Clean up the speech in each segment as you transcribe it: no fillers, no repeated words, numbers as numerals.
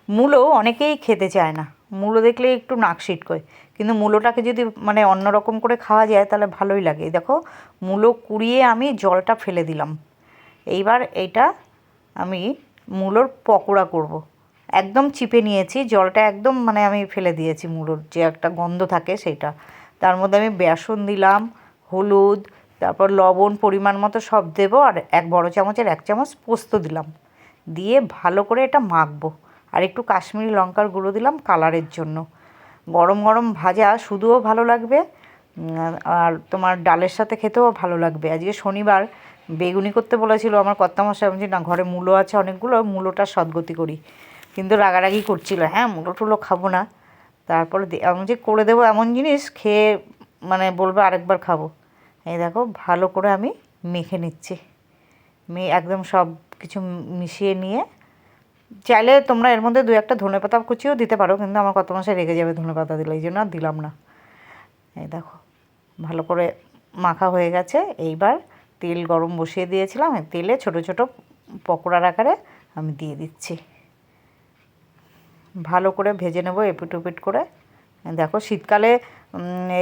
মূলো অনেকেই খেতে চায় না, মূলো দেখলে একটু নাক সিটকোয়, কিন্তু মূলোটাকে যদি মানে অন্য রকম করে খাওয়া যায় তাহলে ভালোই লাগে। দেখো মূলো কুড়িয়ে আমি জলটা ফেলে দিলাম। এইবার এইটা আমি মূলোর পকোড়া করব। একদম চিপে নিয়েছি জলটা, একদম মানে আমি ফেলে দিয়েছি মূলোর যে একটা গন্ধ থাকে সেইটা। তার মধ্যে আমি বেসন দিলাম, হলুদ, তারপর লবণ পরিমাণ মতো সব দেবো, আর এক বড় চামচের 1 চামচ পোস্ত দিলাম, দিয়ে ভালো করে এটা মাখবো। আর একটু কাশ্মীরি লঙ্কার গুঁড়ো দিলাম কালারের জন্য। গরম গরম ভাজা শুধুও ভালো লাগবে, আর তোমার ডালের সাথে খেতেও ভালো লাগবে। আজকে শনিবার, বেগুনি করতে বলেছিল আমার কর্তামশাই, আমি না ঘরে মূলো আছে অনেকগুলো, মূলোটা সদ্গতি করি, কিন্তু রাগারাগি করছিল, হ্যাঁ মূলো টুলো খাবো না। তারপরে আমি যে করে দেবো এমন জিনিস খেয়ে মানে বলবে আরেকবার খাবো। এই দেখো ভালো করে আমি মেখে নিচ্ছি, একদম সব কিছু মিশিয়ে নিয়ে, চাইলে তোমরা এর মধ্যে 2-1টা ধনেপাতা কুচিও দিতে পারো, কিন্তু আমার কর্তামশাই রেগে যাবে ধনেপাতা দিলে, এই জন্য আর দিলাম না। এই দেখো ভালো করে মাখা হয়ে গেছে। এইবার তেল গরম বসিয়ে দিয়েছিলাম, তেলে ছোট ছোট পকোড়ার আকারে আমি দিয়ে দিচ্ছি, ভালো করে ভেজে নেবো এপিট ওপিট করে। দেখো শীতকালে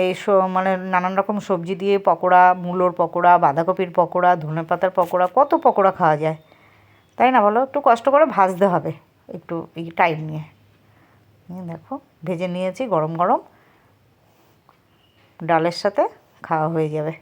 এই মানে নানান রকম সবজি দিয়ে পকোড়া, মূলোর পকোড়া, বাঁধাকপির পকোড়া, ধনেপাতার পকোড়া, কত পকোড়া খাওয়া যায়, তাই না বলো? একটু কষ্ট করে ভাজতে হবে, একটু টাইম নিয়ে। দেখো ভেজে নিয়েছি, গরম গরম ডালের সাথে খাওয়া হয়ে যাবে।